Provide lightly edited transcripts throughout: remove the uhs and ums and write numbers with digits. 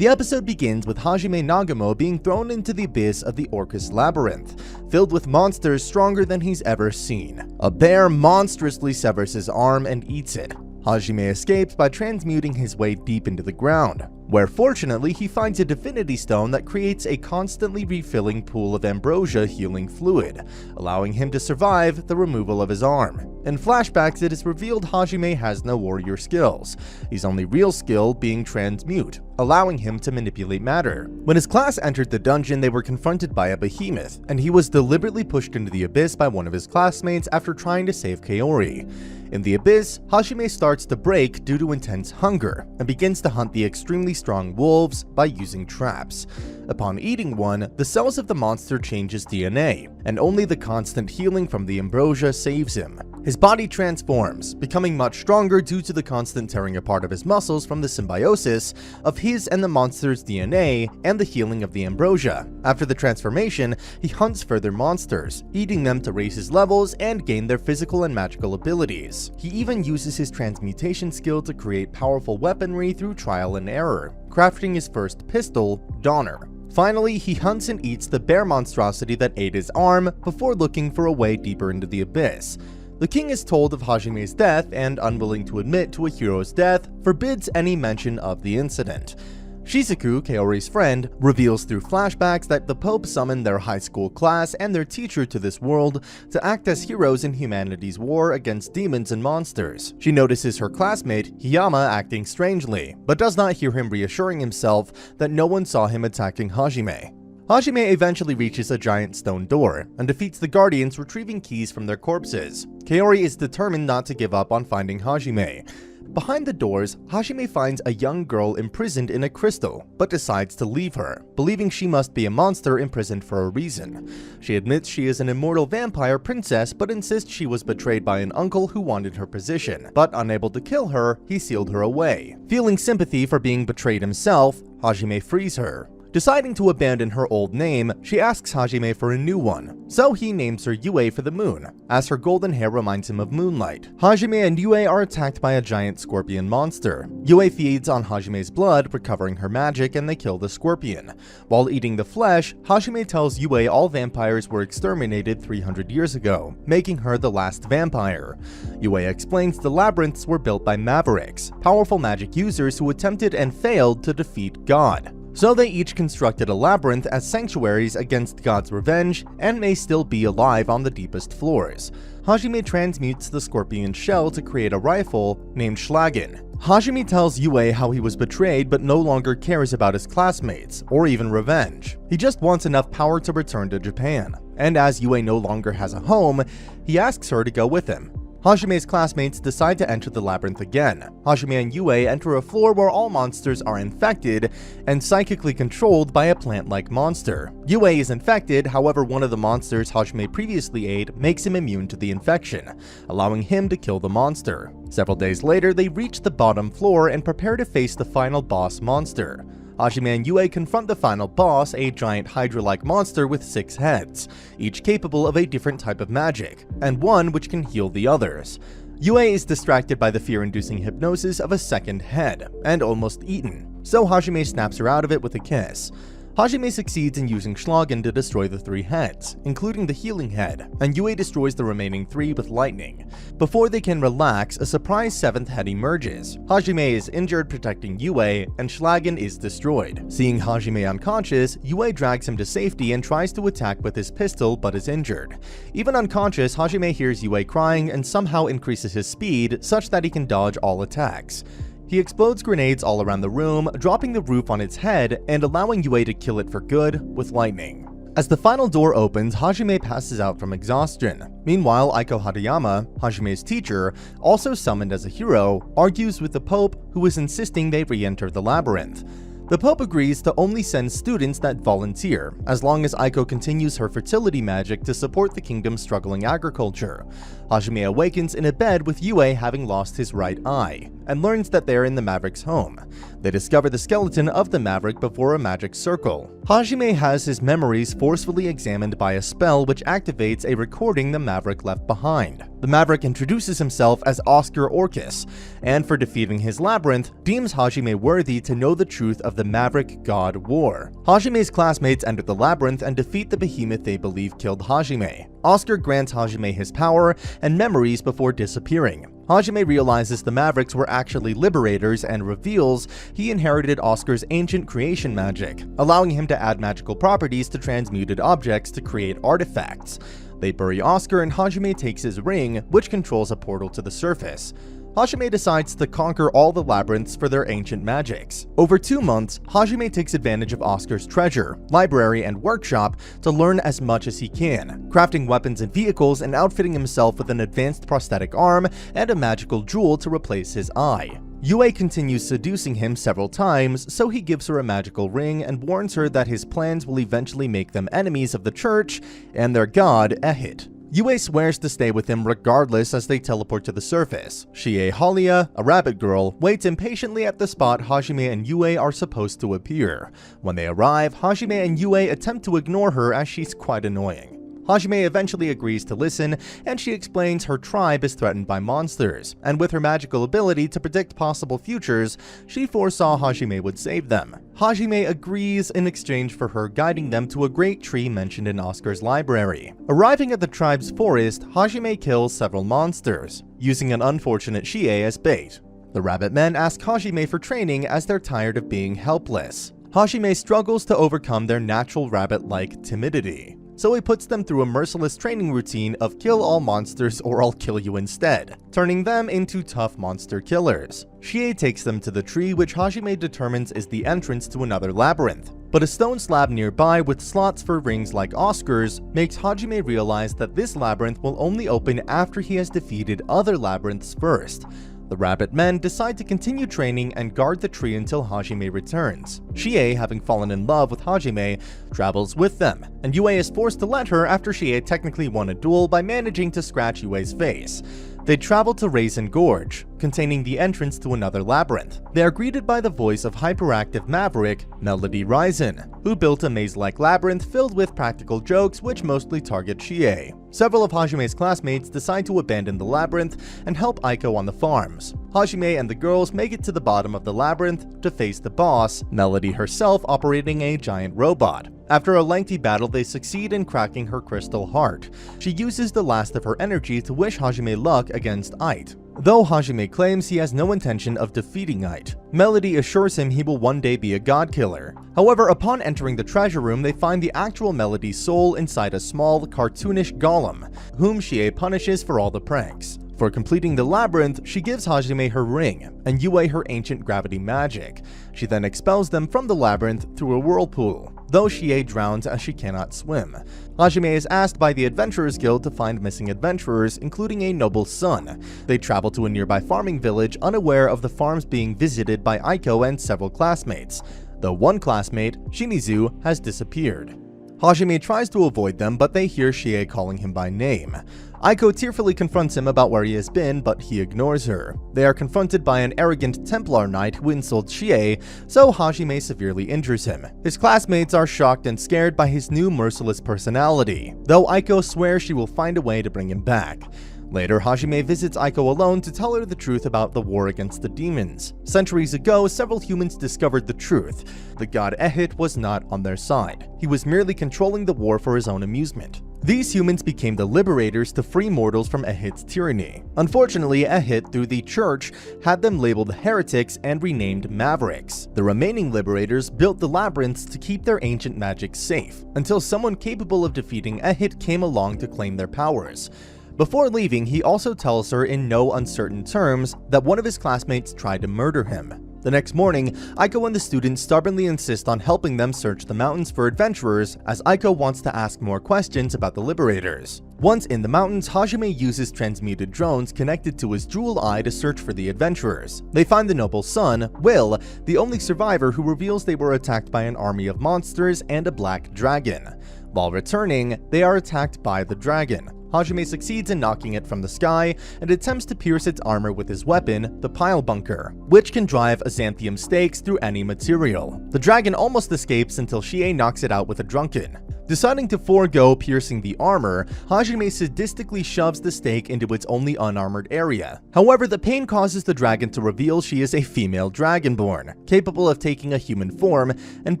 The episode begins with Hajime Nagumo being thrown into the abyss of the Orcus Labyrinth, filled with monsters stronger than he's ever seen. A bear monstrously severs his arm and eats it. Hajime escapes by transmuting his way deep into the ground, where fortunately he finds a divinity stone that creates a constantly refilling pool of ambrosia healing fluid, allowing him to survive the removal of his arm. In flashbacks, it is revealed Hajime has no warrior skills, his only real skill being transmute, allowing him to manipulate matter. When his class entered the dungeon, they were confronted by a behemoth, and he was deliberately pushed into the abyss by one of his classmates after trying to save Kaori. In the abyss, Hajime starts to break due to intense hunger, and begins to hunt the extremely strong wolves by using traps. Upon eating one, the cells of the monster change his DNA, and only the constant healing from the ambrosia saves him. His body transforms, becoming much stronger due to the constant tearing apart of his muscles from the symbiosis of his and the monster's DNA and the healing of the ambrosia. After the transformation, he hunts further monsters, eating them to raise his levels and gain their physical and magical abilities. He even uses his transmutation skill to create powerful weaponry through trial and error, crafting his first pistol, Donner. Finally, he hunts and eats the bear monstrosity that ate his arm before looking for a way deeper into the abyss. The king is told of Hajime's death and, unwilling to admit to a hero's death, forbids any mention of the incident. Shizuku, Kaori's friend, reveals through flashbacks that the Pope summoned their high school class and their teacher to this world to act as heroes in humanity's war against demons and monsters. She notices her classmate, Hiyama, acting strangely, but does not hear him reassuring himself that no one saw him attacking Hajime. Hajime eventually reaches a giant stone door and defeats the guardians, retrieving keys from their corpses. Kaori is determined not to give up on finding Hajime. Behind the doors, Hajime finds a young girl imprisoned in a crystal, but decides to leave her, believing she must be a monster imprisoned for a reason. She admits she is an immortal vampire princess, but insists she was betrayed by an uncle who wanted her position. But unable to kill her, he sealed her away. Feeling sympathy for being betrayed himself, Hajime frees her. Deciding to abandon her old name, she asks Hajime for a new one, so he names her Yue for the moon, as her golden hair reminds him of moonlight. Hajime and Yue are attacked by a giant scorpion monster. Yue feeds on Hajime's blood, recovering her magic, and they kill the scorpion. While eating the flesh, Hajime tells Yue all vampires were exterminated 300 years ago, making her the last vampire. Yue explains the labyrinths were built by mavericks, powerful magic users who attempted and failed to defeat God. So they each constructed a labyrinth as sanctuaries against God's revenge and may still be alive on the deepest floors. Hajime transmutes the scorpion shell to create a rifle named Schlagen. Hajime tells Yue how he was betrayed but no longer cares about his classmates, or even revenge. He just wants enough power to return to Japan. And as Yue no longer has a home, he asks her to go with him. Hajime's classmates decide to enter the labyrinth again. Hajime and Yue enter a floor where all monsters are infected and psychically controlled by a plant-like monster. Yue is infected, however one of the monsters Hajime previously ate makes him immune to the infection, allowing him to kill the monster. Several days later, they reach the bottom floor and prepare to face the final boss monster. Hajime and Yue confront the final boss, a giant hydra-like monster with 6 heads, each capable of a different type of magic, and one which can heal the others. Yue is distracted by the fear-inducing hypnosis of a second head, and almost eaten, so Hajime snaps her out of it with a kiss. Hajime succeeds in using Schlagen to destroy the 3 heads, including the healing head, and Yue destroys the remaining 3 with lightning. Before they can relax, a surprise 7th head emerges. Hajime is injured protecting Yue, and Schlagen is destroyed. Seeing Hajime unconscious, Yue drags him to safety and tries to attack with his pistol but is injured. Even unconscious, Hajime hears Yue crying and somehow increases his speed such that he can dodge all attacks. He explodes grenades all around the room, dropping the roof on its head and allowing Yue to kill it for good with lightning. As the final door opens, Hajime passes out from exhaustion. Meanwhile, Aiko Hariyama, Hajime's teacher, also summoned as a hero, argues with the Pope, who is insisting they re-enter the labyrinth. The Pope agrees to only send students that volunteer, as long as Aiko continues her fertility magic to support the kingdom's struggling agriculture. Hajime awakens in a bed with Yue having lost his right eye, and learns that they're in the Maverick's home. They discover the skeleton of the Maverick before a magic circle. Hajime has his memories forcefully examined by a spell which activates a recording the Maverick left behind. The Maverick introduces himself as Oscar Orcus, and for defeating his labyrinth, deems Hajime worthy to know the truth of the Maverick God War. Hajime's classmates enter the labyrinth and defeat the behemoth they believe killed Hajime. Oscar grants Hajime his power and memories before disappearing. Hajime realizes the Mavericks were actually liberators and reveals he inherited Oscar's ancient creation magic, allowing him to add magical properties to transmuted objects to create artifacts. They bury Oscar and Hajime takes his ring, which controls a portal to the surface. Hajime decides to conquer all the labyrinths for their ancient magics. Over 2 months, Hajime takes advantage of Oscar's treasure, library, and workshop to learn as much as he can, crafting weapons and vehicles and outfitting himself with an advanced prosthetic arm and a magical jewel to replace his eye. Yue continues seducing him several times, so he gives her a magical ring and warns her that his plans will eventually make them enemies of the church and their god, Ehit. Yue swears to stay with him regardless as they teleport to the surface. Shie Halia, a rabbit girl, waits impatiently at the spot Hajime and Yue are supposed to appear. When they arrive, Hajime and Yue attempt to ignore her as she's quite annoying. Hajime eventually agrees to listen, and she explains her tribe is threatened by monsters, and with her magical ability to predict possible futures, she foresaw Hajime would save them. Hajime agrees in exchange for her guiding them to a great tree mentioned in Oscar's library. Arriving at the tribe's forest, Hajime kills several monsters, using an unfortunate Shie as bait. The rabbit men ask Hajime for training as they're tired of being helpless. Hajime struggles to overcome their natural rabbit-like timidity, so he puts them through a merciless training routine of kill all monsters or I'll kill you instead, turning them into tough monster killers. Shie takes them to the tree, which Hajime determines is the entrance to another labyrinth. But a stone slab nearby with slots for rings like Oscar's makes Hajime realize that this labyrinth will only open after he has defeated other labyrinths first. The rabbit men decide to continue training and guard the tree until Hajime returns. Shie, having fallen in love with Hajime, travels with them, and Yue is forced to let her after Shie technically won a duel by managing to scratch Yue's face. They travel to Raisin Gorge, containing the entrance to another labyrinth. They are greeted by the voice of hyperactive maverick, Melody Raisin, who built a maze-like labyrinth filled with practical jokes which mostly target Shie. Several of Hajime's classmates decide to abandon the labyrinth and help Aiko on the farms. Hajime and the girls make it to the bottom of the labyrinth to face the boss, Melody herself operating a giant robot. After a lengthy battle, they succeed in cracking her crystal heart. She uses the last of her energy to wish Hajime luck against Ait. Though Hajime claims he has no intention of defeating Ait, Melody assures him he will one day be a god killer. However, upon entering the treasure room, they find the actual Melody's soul inside a small, cartoonish golem, whom Shie punishes for all the pranks. For completing the labyrinth, she gives Hajime her ring, and Yue her ancient gravity magic. She then expels them from the labyrinth through a whirlpool, though Shie drowns as she cannot swim. Hajime is asked by the Adventurers Guild to find missing adventurers, including a noble's son. They travel to a nearby farming village, unaware of the farms being visited by Aiko and several classmates, though one classmate, Shimizu, has disappeared. Hajime tries to avoid them, but they hear Shie calling him by name. Aiko tearfully confronts him about where he has been, but he ignores her. They are confronted by an arrogant Templar knight who insults Shie, so Hajime severely injures him. His classmates are shocked and scared by his new merciless personality, though Aiko swears she will find a way to bring him back. Later, Hajime visits Aiko alone to tell her the truth about the war against the demons. Centuries ago, several humans discovered the truth. The god Ehit was not on their side. He was merely controlling the war for his own amusement. These humans became the liberators to free mortals from Ehit's tyranny. Unfortunately, Ehit, through the church, had them labeled heretics and renamed mavericks. The remaining liberators built the labyrinths to keep their ancient magic safe, until someone capable of defeating Ehit came along to claim their powers. Before leaving, he also tells her in no uncertain terms that one of his classmates tried to murder him. The next morning, Aiko and the students stubbornly insist on helping them search the mountains for adventurers, as Aiko wants to ask more questions about the liberators. Once in the mountains, Hajime uses transmuted drones connected to his jewel eye to search for the adventurers. They find the noble's son, Will, the only survivor, who reveals they were attacked by an army of monsters and a black dragon. While returning, they are attacked by the dragon. Hajime succeeds in knocking it from the sky and attempts to pierce its armor with his weapon, the Pile Bunker, which can drive Azanthium stakes through any material. The dragon almost escapes until Shie knocks it out with a drunken. Deciding to forego piercing the armor, Hajime sadistically shoves the stake into its only unarmored area. However, the pain causes the dragon to reveal she is a female dragonborn, capable of taking a human form, and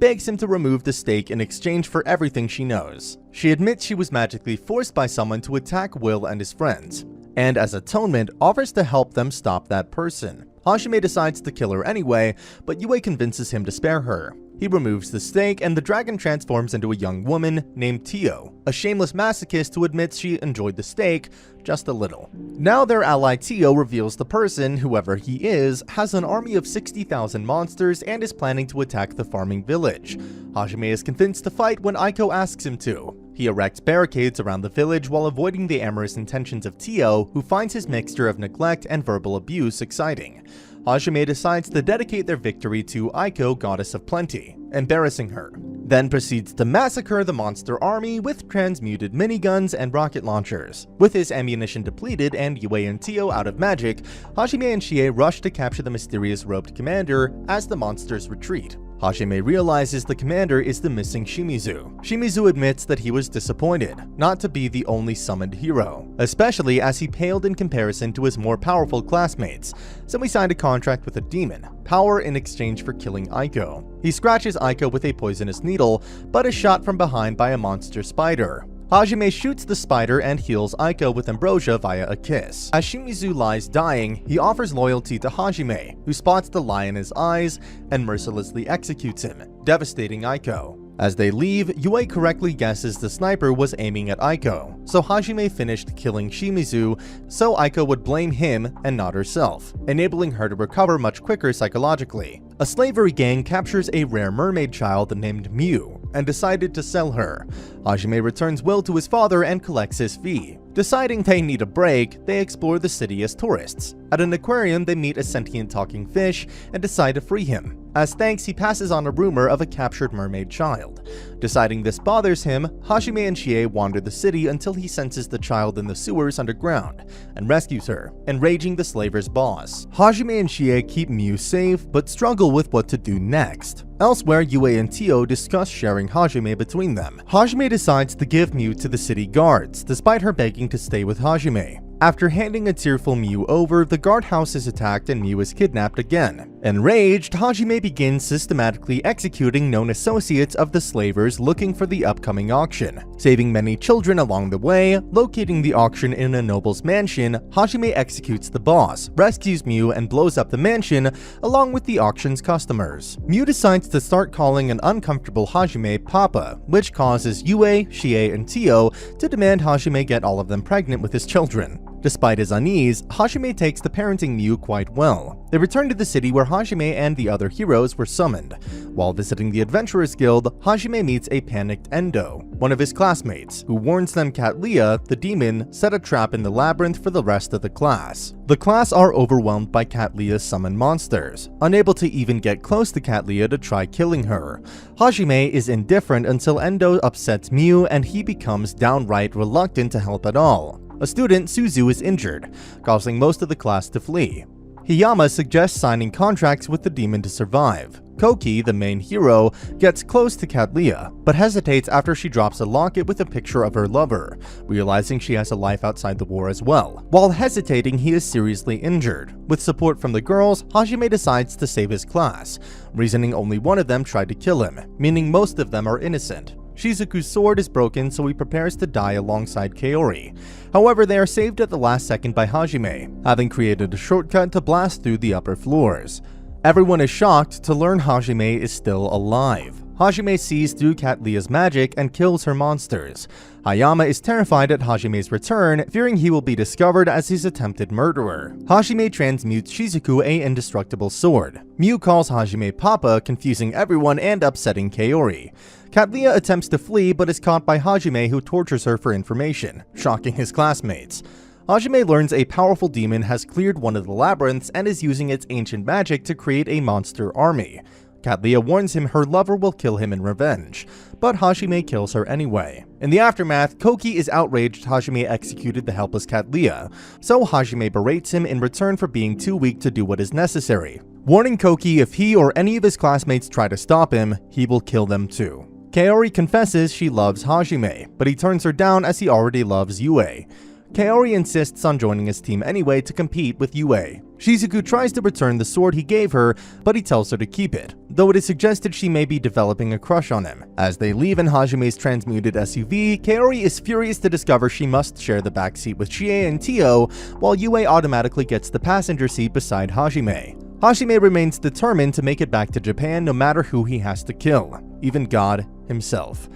begs him to remove the stake in exchange for everything she knows. She admits she was magically forced by someone to attack Will and his friends, and as atonement offers to help them stop that person. Hajime decides to kill her anyway, but Yue convinces him to spare her. He removes the stake, and the dragon transforms into a young woman named Tio, a shameless masochist who admits she enjoyed the stake just a little. Now their ally Tio reveals the person, whoever he is, has an army of 60,000 monsters and is planning to attack the farming village. Hajime is convinced to fight when Aiko asks him to. He erects barricades around the village while avoiding the amorous intentions of Tio, who finds his mixture of neglect and verbal abuse exciting. Hajime decides to dedicate their victory to Aiko, goddess of plenty, embarrassing her, then proceeds to massacre the monster army with transmuted miniguns and rocket launchers. With his ammunition depleted and Yue and Tio out of magic, Hajime and Chie rush to capture the mysterious robed commander as the monsters retreat. Hajime realizes the commander is the missing Shimizu. Shimizu admits that he was disappointed not to be the only summoned hero, especially as he paled in comparison to his more powerful classmates, so he signed a contract with a demon, power in exchange for killing Aiko. He scratches Aiko with a poisonous needle, but is shot from behind by a monster spider. Hajime shoots the spider and heals Aiko with ambrosia via a kiss. As Shimizu lies dying, he offers loyalty to Hajime, who spots the lie in his eyes and mercilessly executes him, devastating Aiko. As they leave, Yue correctly guesses the sniper was aiming at Aiko, so Hajime finished killing Shimizu so Aiko would blame him and not herself, enabling her to recover much quicker psychologically. A slavery gang captures a rare mermaid child named Mew and decided to sell her. Hajime returns Will to his father and collects his fee. Deciding they need a break, they explore the city as tourists. At an aquarium, they meet a sentient talking fish and decide to free him. As thanks, he passes on a rumor of a captured mermaid child. Deciding this bothers him, Hajime and Chie wander the city until he senses the child in the sewers underground and rescues her, enraging the slaver's boss. Hajime and Chie keep Mew safe, but struggle with what to do next. Elsewhere, Yue and Tio discuss sharing Hajime between them. Hajime decides to give Mew to the city guards, despite her begging to stay with Hajime. After handing a tearful Mew over, the guardhouse is attacked and Mew is kidnapped again. Enraged, Hajime begins systematically executing known associates of the slavers looking for the upcoming auction. Saving many children along the way, locating the auction in a noble's mansion, Hajime executes the boss, rescues Mew, and blows up the mansion along with the auction's customers. Mew decides to start calling an uncomfortable Hajime Papa, which causes Yue, Chie, and Tio to demand Hajime get all of them pregnant with his children. Despite his unease, Hajime takes the parenting Mew quite well. They return to the city where Hajime and the other heroes were summoned. While visiting the Adventurers Guild, Hajime meets a panicked Endo, one of his classmates, who warns them Catlia, the demon, set a trap in the labyrinth for the rest of the class. The class are overwhelmed by Catlia's summoned monsters, unable to even get close to Catlia to try killing her. Hajime is indifferent until Endo upsets Mew and he becomes downright reluctant to help at all. A student, Suzu, is injured, causing most of the class to flee. Hiyama suggests signing contracts with the demon to survive. Koki, the main hero, gets close to Catlia, but hesitates after she drops a locket with a picture of her lover, realizing she has a life outside the war as well. While hesitating, he is seriously injured. With support from the girls, Hajime decides to save his class, reasoning only one of them tried to kill him, meaning most of them are innocent. Shizuku's sword is broken, so he prepares to die alongside Kaori. However, they are saved at the last second by Hajime, having created a shortcut to blast through the upper floors. Everyone is shocked to learn Hajime is still alive. Hajime sees through Catlia's magic and kills her monsters. Hayama is terrified at Hajime's return, fearing he will be discovered as his attempted murderer. Hajime transmutes Shizuku an indestructible sword. Mew calls Hajime Papa, confusing everyone and upsetting Kaori. Catlia attempts to flee but is caught by Hajime, who tortures her for information, shocking his classmates. Hajime learns a powerful demon has cleared one of the labyrinths and is using its ancient magic to create a monster army. Catlia warns him her lover will kill him in revenge, but Hajime kills her anyway. In the aftermath, Koki is outraged Hajime executed the helpless Catlia, so Hajime berates him in return for being too weak to do what is necessary, warning Koki if he or any of his classmates try to stop him, he will kill them too. Kaori confesses she loves Hajime, but he turns her down as he already loves Yue. Kaori insists on joining his team anyway to compete with Yue. Shizuku tries to return the sword he gave her, but he tells her to keep it, though it is suggested she may be developing a crush on him. As they leave in Hajime's transmuted SUV, Kaori is furious to discover she must share the backseat with Chie and Tio, while Yue automatically gets the passenger seat beside Hajime. Hajime remains determined to make it back to Japan no matter who he has to kill, even God himself.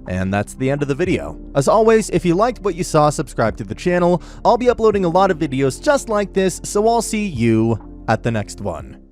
And that's the end of the video. As always, if you liked what you saw, subscribe to the channel. I'll be uploading a lot of videos just like this, so I'll see you at the next one.